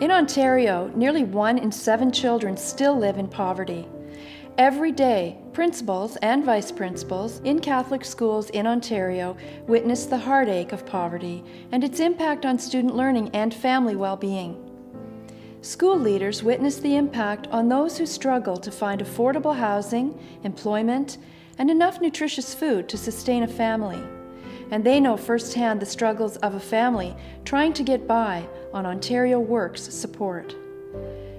In Ontario, nearly 1 in 7 children still live in poverty. Every day, principals and vice principals in Catholic schools in Ontario witness the heartache of poverty and its impact on student learning and family well-being. School leaders witness the impact on those who struggle to find affordable housing, employment, and enough nutritious food to sustain a family. And they know firsthand the struggles of a family trying to get by on Ontario Works support.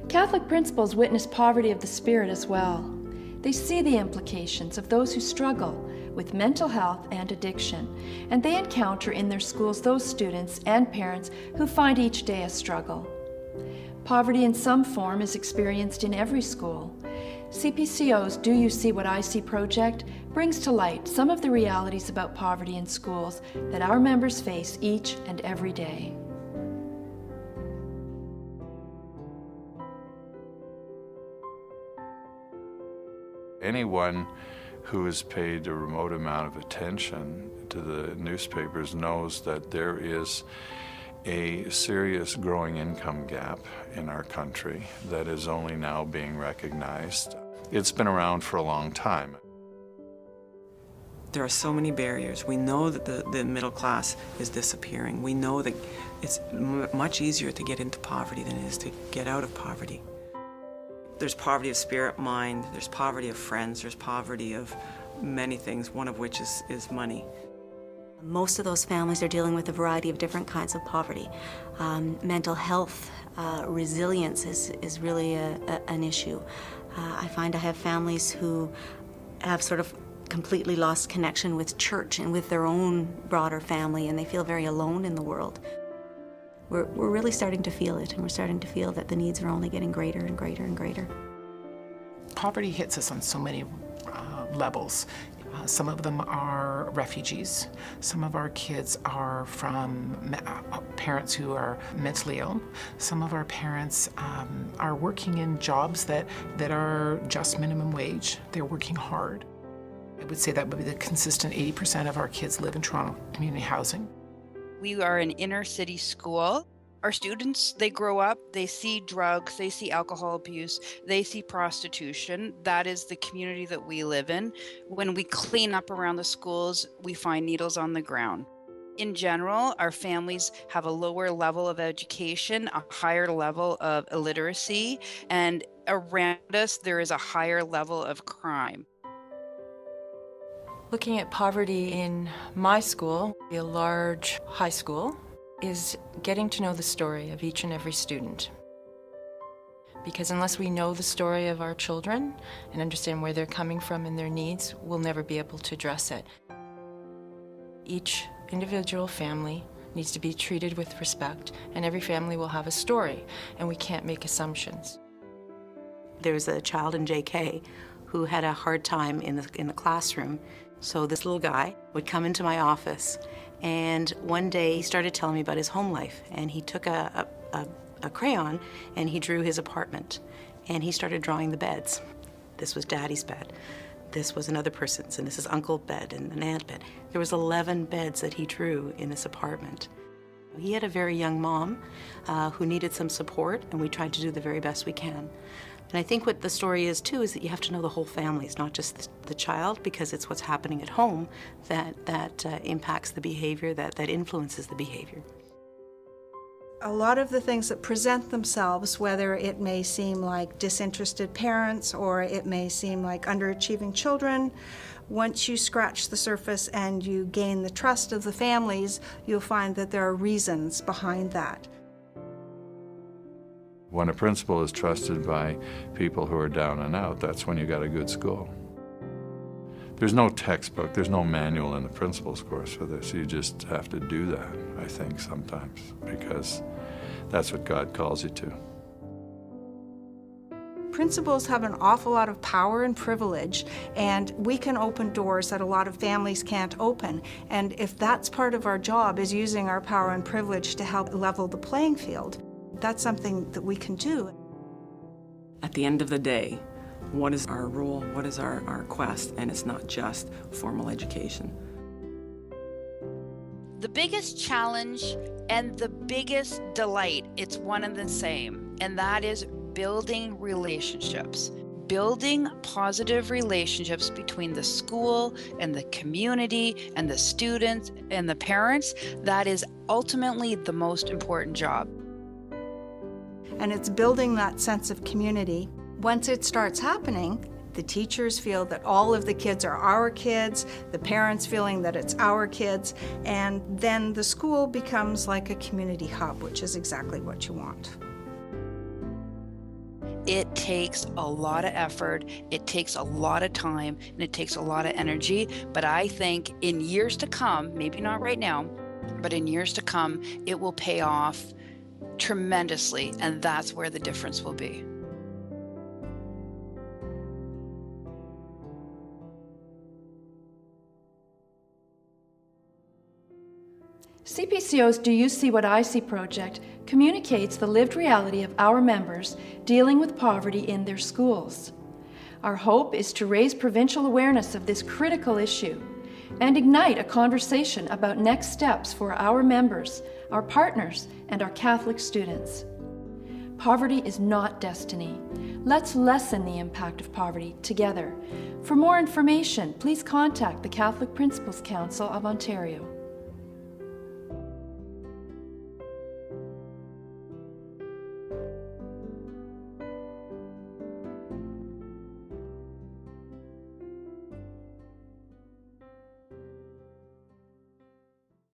Catholic principals witness poverty of the spirit as well. They see the implications of those who struggle with mental health and addiction, and they encounter in their schools those students and parents who find each day a struggle. Poverty in some form is experienced in every school. CPCO's Do You See What I See project brings to light some of the realities about poverty in schools that our members face each and every day. Anyone who has paid a remote amount of attention to the newspapers knows that there is a serious growing income gap in our country that is only now being recognized. It's been around for a long time. There are so many barriers. We know that the middle class is disappearing. We know that it's much easier to get into poverty than it is to get out of poverty. There's poverty of spirit, mind, there's poverty of friends, there's poverty of many things, one of which is money. Most of those families are dealing with a variety of different kinds of poverty. Mental health, resilience is really an issue. I find I have families who have sort of completely lost connection with church and with their own broader family, and they feel very alone in the world. We're really starting to feel it, and we're starting to feel that the needs are only getting greater and greater and greater. Poverty hits us on so many levels. Some of them are refugees. Some of our kids are from parents who are mentally ill. Some of our parents are working in jobs that are just minimum wage. They're working hard. I would say that would be the consistent 80% of our kids live in Toronto community housing. We are an inner city school. Our students, they grow up, they see drugs, they see alcohol abuse, they see prostitution. That is the community that we live in. When we clean up around the schools, we find needles on the ground. In general, our families have a lower level of education, a higher level of illiteracy, and around us, there is a higher level of crime. Looking at poverty in my school, a large high school, is getting to know the story of each and every student. Because unless we know the story of our children and understand where they're coming from and their needs, we'll never be able to address it. Each individual family needs to be treated with respect, and every family will have a story, and we can't make assumptions. There's a child in JK who had a hard time in the classroom. So this little guy would come into my office, and one day he started telling me about his home life, and he took a crayon and he drew his apartment, and he started drawing the beds. This was Daddy's bed, this was another person's, and this is Uncle's bed and an aunt's bed. There was 11 beds that he drew in this apartment. He had a very young mom who needed some support, and we tried to do the very best we can. And I think what the story is, too, is that you have to know the whole family. It's not just the child, because it's what's happening at home that impacts the behavior, that influences the behavior. A lot of the things that present themselves, whether it may seem like disinterested parents or it may seem like underachieving children, once you scratch the surface and you gain the trust of the families, you'll find that there are reasons behind that. When a principal is trusted by people who are down and out, that's when you got a good school. There's no textbook, there's no manual in the principal's course for this. You just have to do that, I think, sometimes, because that's what God calls you to. Principals have an awful lot of power and privilege, and we can open doors that a lot of families can't open. And if that's part of our job, is using our power and privilege to help level the playing field, that's something that we can do. At the end of the day, what is our role? What is our quest? And it's not just formal education. The biggest challenge and the biggest delight, it's one and the same, and that is building relationships. Building positive relationships between the school and the community and the students and the parents, that is ultimately the most important job. And it's building that sense of community. Once it starts happening, the teachers feel that all of the kids are our kids, the parents feeling that it's our kids, and then the school becomes like a community hub, which is exactly what you want. It takes a lot of effort, it takes a lot of time, and it takes a lot of energy, but I think in years to come, maybe not right now, but in years to come, it will pay off tremendously, and that's where the difference will be. CPCO's Do You See What I See project communicates the lived reality of our members dealing with poverty in their schools. Our hope is to raise provincial awareness of this critical issue and ignite a conversation about next steps for our members, our partners, and our Catholic students. Poverty is not destiny. Let's lessen the impact of poverty together. For more information, please contact the Catholic Principals Council of Ontario.